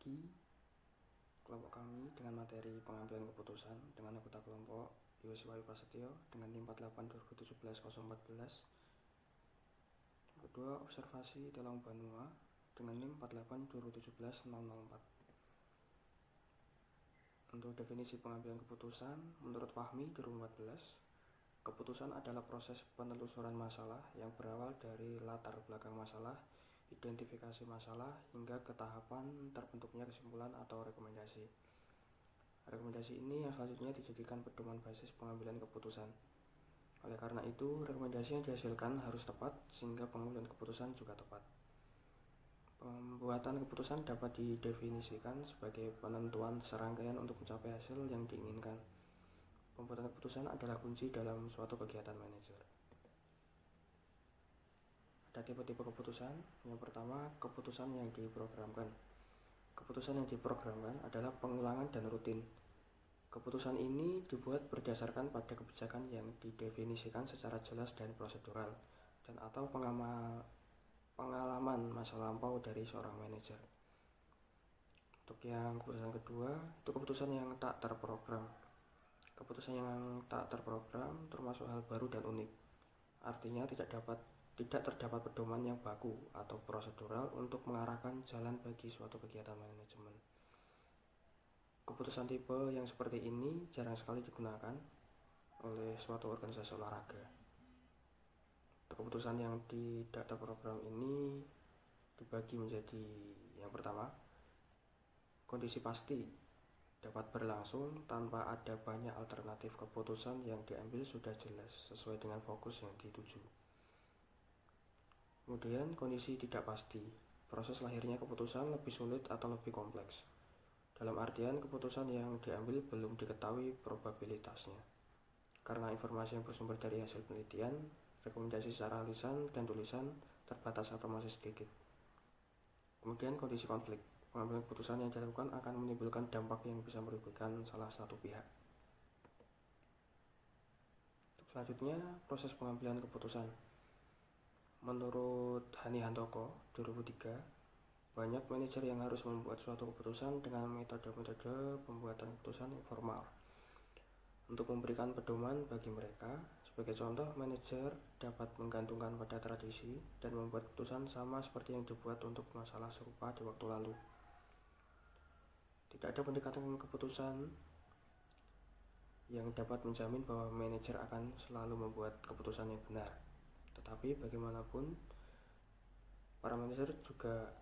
lagi kelompok kami dengan materi pengambilan keputusan dengan anggota kelompok Yosi Wahyu Prasetyo dengan NIM 48/2017-014. Kedua, observasi Telang Banua dengan NIM 48/2017-004. Untuk definisi pengambilan keputusan, menurut Fahmi 2014, keputusan adalah proses penelusuran masalah yang berawal dari latar belakang masalah, identifikasi masalah, hingga ke tahapan terbentuknya kesimpulan atau rekomendasi. Rekomendasi ini yang selanjutnya dijadikan pedoman basis pengambilan keputusan. Oleh karena itu, rekomendasi yang dihasilkan harus tepat sehingga pengambilan keputusan juga tepat. Pembuatan keputusan dapat didefinisikan sebagai penentuan serangkaian untuk mencapai hasil yang diinginkan. Pembuatan keputusan adalah kunci dalam suatu kegiatan manajer. Ada tipe-tipe keputusan. Yang pertama, keputusan yang diprogramkan. Keputusan yang diprogramkan adalah pengulangan dan rutin. Keputusan ini dibuat berdasarkan pada kebijakan yang didefinisikan secara jelas dan prosedural, dan atau pengalaman masa lampau dari seorang manajer. Untuk yang keputusan kedua, itu keputusan yang tak terprogram. Keputusan yang tak terprogram termasuk hal baru dan unik. Artinya tidak terdapat pedoman yang baku atau prosedural untuk mengarahkan jalan bagi suatu kegiatan manajemen. Keputusan tipe yang seperti ini jarang sekali digunakan oleh suatu organisasi olahraga. Keputusan yang tidak terprogram ini dibagi menjadi yang pertama, kondisi pasti dapat berlangsung tanpa ada banyak alternatif. Keputusan yang diambil sudah jelas sesuai dengan fokus yang dituju. Kemudian kondisi tidak pasti, proses lahirnya keputusan lebih sulit atau lebih kompleks. Dalam artian keputusan yang diambil belum diketahui probabilitasnya. Karena informasi yang bersumber dari hasil penelitian, rekomendasi secara lisan dan tulisan terbatas atau masih sedikit. Kemudian kondisi konflik. Pengambilan keputusan yang dilakukan akan menimbulkan dampak yang bisa merugikan salah satu pihak. Selanjutnya, proses pengambilan keputusan. Menurut Hani Handoko 2003, banyak manajer yang harus membuat suatu keputusan dengan metode-metode pembuatan keputusan informal untuk memberikan pedoman bagi mereka. Sebagai contoh, manajer dapat menggantungkan pada tradisi dan membuat keputusan sama seperti yang dibuat untuk masalah serupa di waktu lalu. Tidak ada pendekatan keputusan yang dapat menjamin bahwa manajer akan selalu membuat keputusan yang benar. Tetapi bagaimanapun, para manajer juga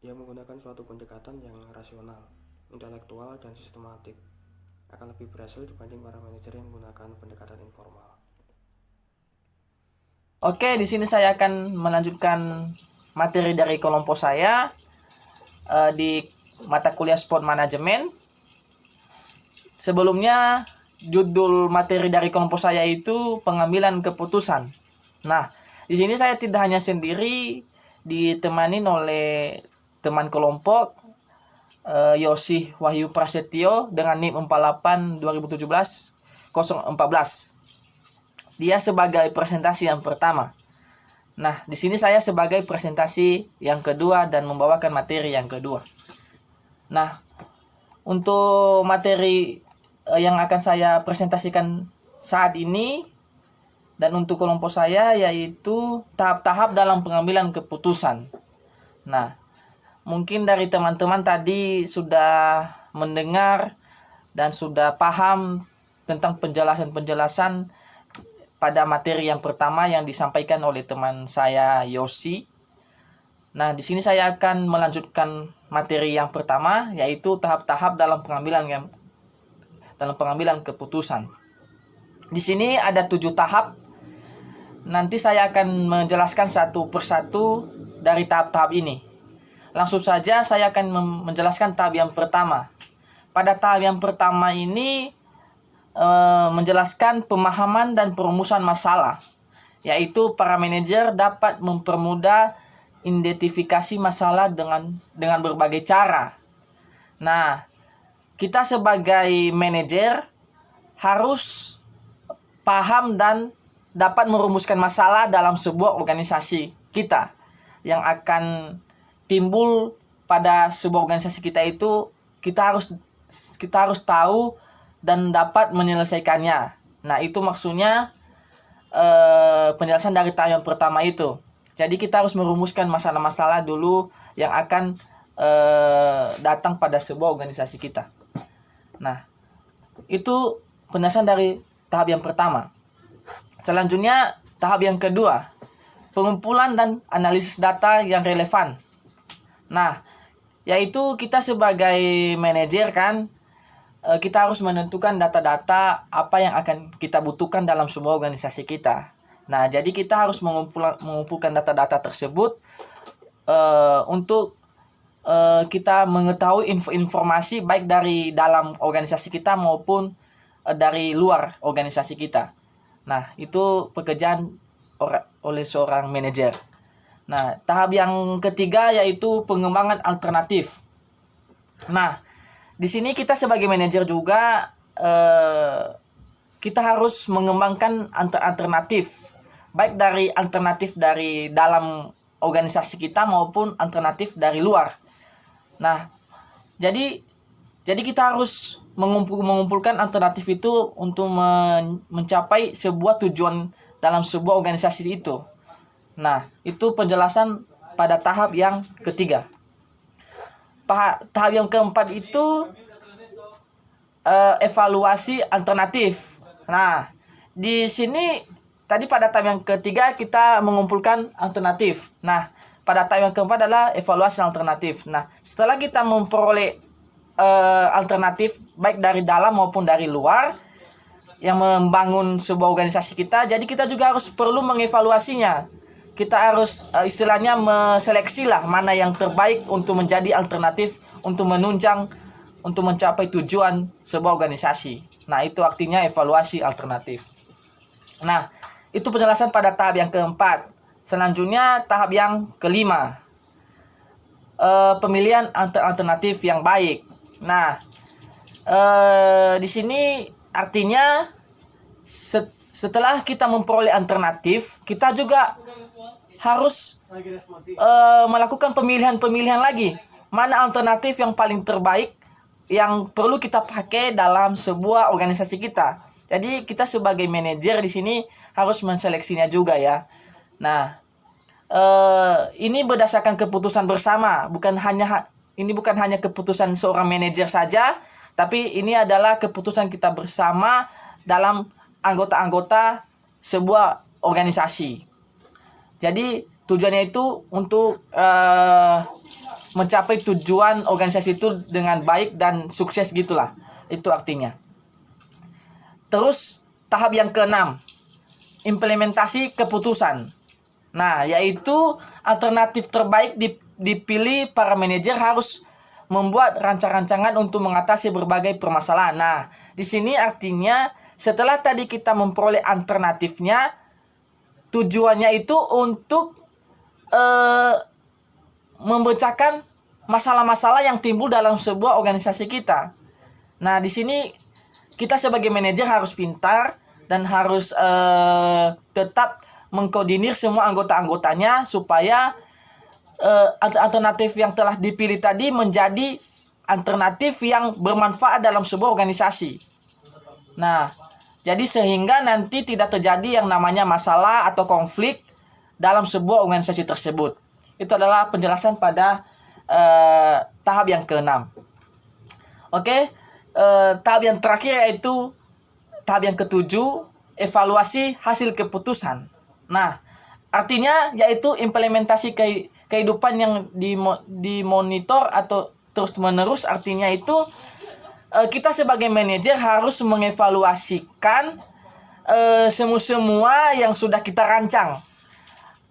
yang menggunakan suatu pendekatan yang rasional, intelektual, dan sistematik akan lebih berhasil dibanding para manajer yang menggunakan pendekatan informal. Oke, di sini saya akan melanjutkan materi dari kelompok saya di mata kuliah Sport Management. Sebelumnya, judul materi dari kelompok saya itu pengambilan keputusan. Nah, di sini saya tidak hanya sendiri, ditemani oleh teman kelompok Yosi Wahyu Prasetyo dengan NIM 48/2017-014. Dia sebagai presentasi yang pertama. Nah, di sini saya sebagai presentasi yang kedua dan membawakan materi yang kedua. Nah, untuk materi yang akan saya presentasikan saat ini dan untuk kelompok saya yaitu tahap-tahap dalam pengambilan keputusan. Nah, mungkin dari teman-teman tadi sudah mendengar dan sudah paham tentang penjelasan-penjelasan pada materi yang pertama yang disampaikan oleh teman saya Yosi. Nah, di sini saya akan melanjutkan materi yang pertama yaitu tahap-tahap dalam pengambilan keputusan. Di sini ada 7 tahap. Nanti saya akan menjelaskan satu persatu dari tahap-tahap ini. Langsung saja saya akan menjelaskan tahap yang pertama. Pada tahap yang pertama ini menjelaskan pemahaman dan perumusan masalah, yaitu para manajer dapat mempermudah identifikasi masalah dengan berbagai cara. Nah, kita sebagai manajer harus paham dan dapat merumuskan masalah dalam sebuah organisasi kita yang akan timbul pada sebuah organisasi kita itu kita harus tahu dan dapat menyelesaikannya. Nah, itu maksudnya penjelasan dari tahap yang pertama itu. Jadi kita harus merumuskan masalah-masalah dulu yang akan datang pada sebuah organisasi kita. Nah, itu penjelasan dari tahap yang pertama. Selanjutnya tahap yang kedua, pengumpulan dan analisis data yang relevan. Nah, yaitu kita sebagai manajer kan, kita harus menentukan data-data apa yang akan kita butuhkan dalam sebuah organisasi kita. Nah, jadi kita harus mengumpulkan data-data tersebut untuk kita mengetahui informasi baik dari dalam organisasi kita maupun dari luar organisasi kita. Nah, itu pekerjaan oleh seorang manajer. Nah, tahap yang ketiga yaitu pengembangan alternatif. Nah, di sini kita sebagai manajer juga kita harus mengembangkan alternatif, baik dari alternatif dari dalam organisasi kita maupun alternatif dari luar. Nah, jadi kita harus mengumpulkan alternatif itu untuk mencapai sebuah tujuan dalam sebuah organisasi itu. Nah, itu penjelasan pada tahap yang ketiga. Tahap yang keempat itu evaluasi alternatif. Nah, di sini tadi pada tahap yang ketiga kita mengumpulkan alternatif. Nah, pada tahap yang keempat adalah evaluasi alternatif. Nah, setelah kita memperoleh alternatif baik dari dalam maupun dari luar yang membangun sebuah organisasi kita, jadi kita juga harus perlu mengevaluasinya. Kita harus istilahnya meseleksi lah mana yang terbaik untuk menjadi alternatif untuk menunjang untuk mencapai tujuan sebuah organisasi. Nah, itu artinya evaluasi alternatif. Nah, itu penjelasan pada tahap yang keempat. Selanjutnya tahap yang kelima, pemilihan alternatif yang baik. Nah, di sini artinya setelah kita memperoleh alternatif, kita juga harus melakukan pemilihan lagi. Mana alternatif yang paling terbaik yang perlu kita pakai dalam sebuah organisasi kita. Jadi kita sebagai manajer di sini harus menseleksinya juga ya. Nah, ini berdasarkan keputusan bersama, bukan hanya keputusan seorang manajer saja, tapi ini adalah keputusan kita bersama dalam anggota-anggota sebuah organisasi. Jadi tujuannya itu untuk mencapai tujuan organisasi itu dengan baik dan sukses gitulah. Itu artinya. Terus tahap yang keenam, implementasi keputusan. Nah, yaitu alternatif terbaik dipilih para manajer harus membuat rancangan untuk mengatasi berbagai permasalahan. Nah, di sini artinya setelah tadi kita memperoleh alternatifnya, tujuannya itu untuk memecahkan masalah-masalah yang timbul dalam sebuah organisasi kita. Nah, di sini kita sebagai manajer harus pintar dan harus tetap mengkoordinir semua anggota-anggotanya supaya alternatif yang telah dipilih tadi menjadi alternatif yang bermanfaat dalam sebuah organisasi. Nah, jadi sehingga nanti tidak terjadi yang namanya masalah atau konflik dalam sebuah organisasi tersebut. Itu adalah penjelasan pada tahap yang keenam. Oke, tahap yang terakhir yaitu tahap yang ketujuh, evaluasi hasil keputusan. Nah, artinya yaitu implementasi kehidupan yang dimonitor atau terus-menerus. Artinya itu kita sebagai manajer harus mengevaluasikan semua yang sudah kita rancang.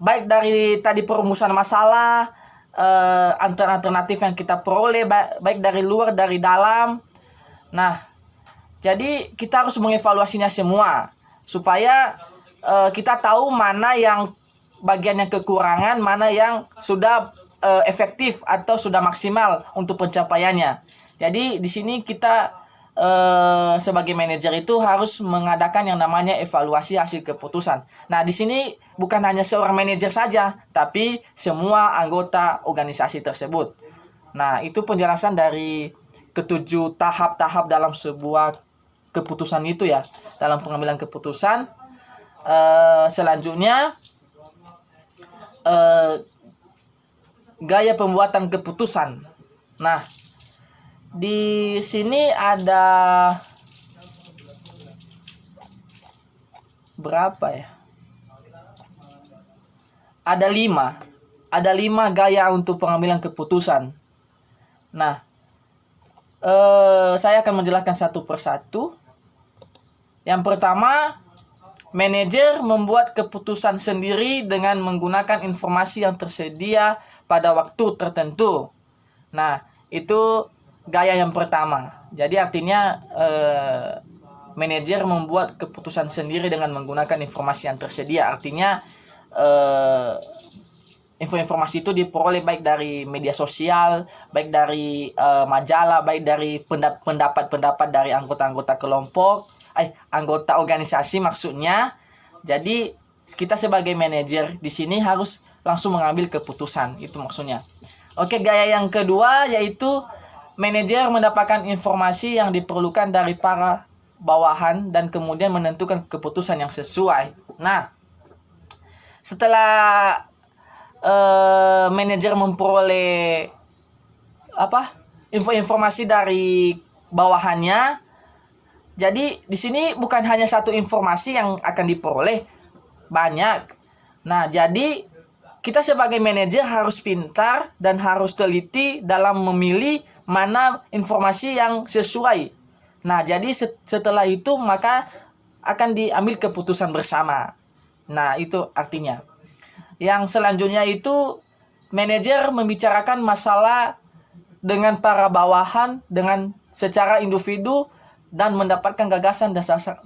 Baik dari tadi perumusan masalah, alternatif yang kita peroleh, baik dari luar, dari dalam. Nah, jadi kita harus mengevaluasinya semua supaya kita tahu mana yang bagian yang kekurangan, mana yang sudah efektif atau sudah maksimal untuk pencapaiannya. Jadi di sini kita sebagai manajer itu harus mengadakan yang namanya evaluasi hasil keputusan. Nah, di sini bukan hanya seorang manajer saja, tapi semua anggota organisasi tersebut. Nah, itu penjelasan dari ketujuh tahap-tahap dalam sebuah keputusan itu ya, dalam pengambilan keputusan. Selanjutnya gaya pembuatan keputusan. Nah, di sini ada berapa ya? Ada 5. Ada 5 gaya untuk pengambilan keputusan. Nah, saya akan menjelaskan satu persatu. Yang pertama, manajer membuat keputusan sendiri dengan menggunakan informasi yang tersedia pada waktu tertentu. Nah, itu gaya yang pertama. Jadi artinya manajer membuat keputusan sendiri dengan menggunakan informasi yang tersedia. Artinya informasi itu diperoleh baik dari media sosial, baik dari majalah, baik dari pendapat-pendapat dari anggota-anggota kelompok, anggota organisasi maksudnya. Jadi kita sebagai manajer di sini harus langsung mengambil keputusan, itu maksudnya. Oke, gaya yang kedua yaitu manajer mendapatkan informasi yang diperlukan dari para bawahan dan kemudian menentukan keputusan yang sesuai. Nah, setelah manajer memperoleh informasi dari bawahannya, jadi di sini bukan hanya satu informasi yang akan diperoleh, banyak. Nah, jadi kita sebagai manajer harus pintar dan harus teliti dalam memilih mana informasi yang sesuai. Nah, jadi setelah itu maka akan diambil keputusan bersama. Nah, itu artinya. Yang selanjutnya itu manajer membicarakan masalah dengan para bawahan dengan secara individu dan mendapatkan gagasan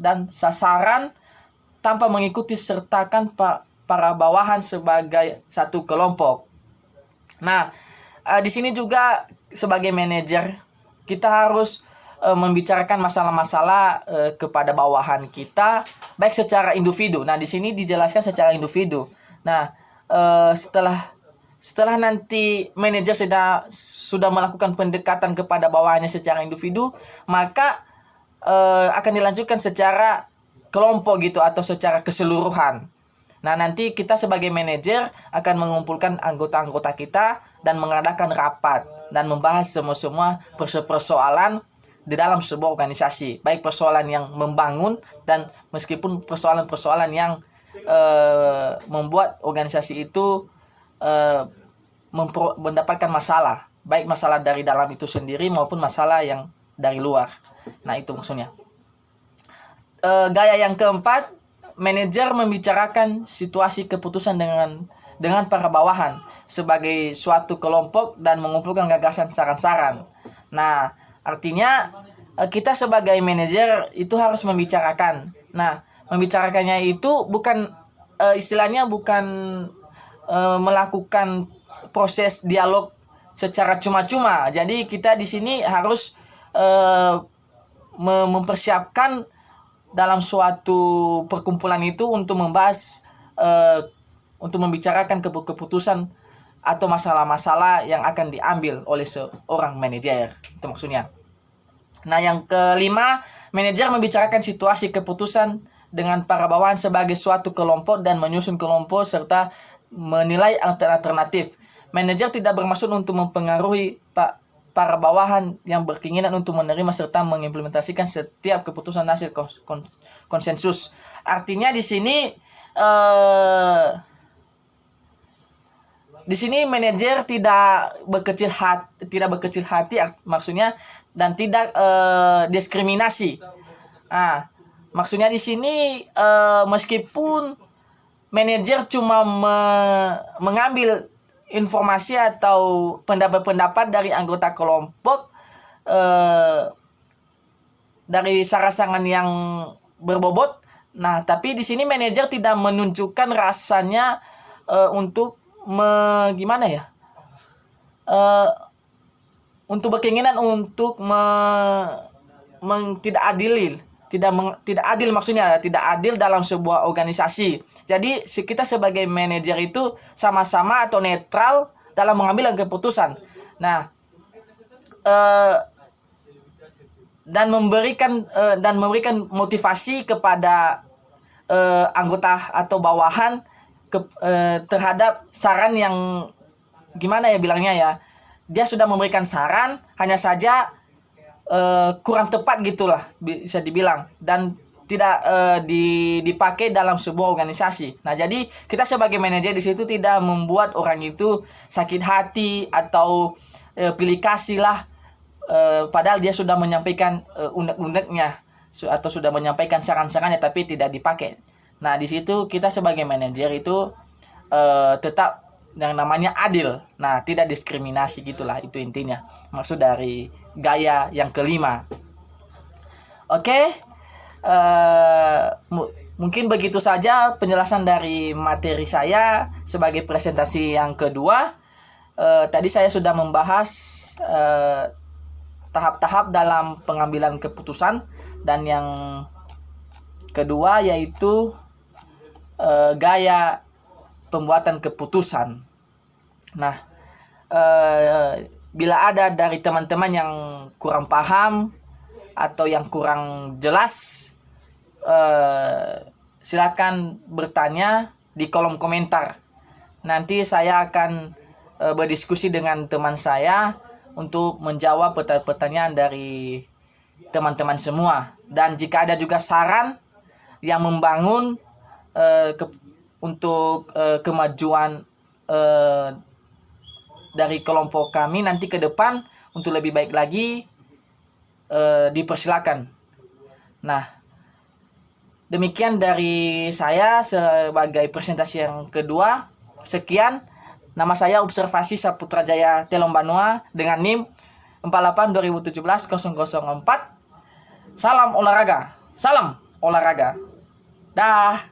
dan sasaran tanpa mengikuti sertakan para bawahan sebagai satu kelompok. Nah, di sini juga sebagai manajer kita harus membicarakan masalah-masalah kepada bawahan kita baik secara individu. Nah, di sini dijelaskan secara individu. Nah, setelah nanti manajer sudah melakukan pendekatan kepada bawahannya secara individu, maka akan dilanjutkan secara kelompok gitu atau secara keseluruhan. Nah, nanti kita sebagai manajer akan mengumpulkan anggota-anggota kita dan mengadakan rapat dan membahas semua persoalan di dalam sebuah organisasi, baik persoalan yang membangun dan meskipun persoalan-persoalan yang membuat organisasi itu mendapatkan masalah, baik masalah dari dalam itu sendiri maupun masalah yang dari luar. Nah, itu maksudnya. Gaya yang keempat, manajer membicarakan situasi keputusan dengan para bawahan sebagai suatu kelompok dan mengumpulkan gagasan saran-saran. Nah, artinya kita sebagai manajer itu harus membicarakan. Nah, membicarakannya itu bukan istilahnya bukan melakukan proses dialog secara cuma-cuma. Jadi kita di sini harus mempersiapkan dalam suatu perkumpulan itu untuk membahas untuk membicarakan keputusan atau masalah-masalah yang akan diambil oleh seorang manajer. Itu maksudnya. Nah, yang kelima, manajer membicarakan situasi keputusan dengan para bawahan sebagai suatu kelompok dan menyusun kelompok serta menilai alternatif. Manajer tidak bermaksud untuk mempengaruhi para bawahan yang berkeinginan untuk menerima serta mengimplementasikan setiap keputusan hasil konsensus. Artinya di sini manajer tidak berkecil hati maksudnya dan tidak diskriminasi. Nah, maksudnya di sini meskipun manajer cuma mengambil informasi atau pendapat-pendapat dari anggota kelompok dari saran-saran yang berbobot. Nah, tapi di sini manajer tidak menunjukkan rasanya untuk untuk berkeinginan untuk tidak adil maksudnya tidak adil dalam sebuah organisasi. Jadi kita sebagai manajer itu sama-sama atau netral dalam mengambil keputusan. Nah, eh, dan memberikan motivasi kepada anggota atau bawahan terhadap saran yang gimana ya bilangnya ya, dia sudah memberikan saran, hanya saja kurang tepat gitulah bisa dibilang, dan tidak dipakai dalam sebuah organisasi. Nah, jadi kita sebagai manajer di situ tidak membuat orang itu sakit hati atau pilih kasih lah, padahal dia sudah menyampaikan unek-uneknya atau sudah menyampaikan saran-sarannya tapi tidak dipakai. Nah, di situ kita sebagai manajer itu tetap yang namanya adil. Nah, tidak diskriminasi gitulah, itu intinya. Maksud dari gaya yang kelima. Oke, mungkin begitu saja penjelasan dari materi saya sebagai presentasi yang kedua. Tadi saya sudah membahas tahap-tahap dalam pengambilan keputusan, dan yang kedua yaitu gaya pembuatan keputusan. Nah, bila ada dari teman-teman yang kurang paham atau yang kurang jelas, silakan bertanya di kolom komentar. Nanti saya akan berdiskusi dengan teman saya untuk menjawab pertanyaan dari teman-teman semua. Dan jika ada juga saran yang membangun untuk kemajuan dari kelompok kami nanti ke depan untuk lebih baik lagi, dipersilakan. Nah, demikian dari saya sebagai presentasi yang kedua. Sekian. Nama saya Observasi Saputra Jaya Telom Banua dengan NIM 48 2017 004. Salam olahraga. Dah.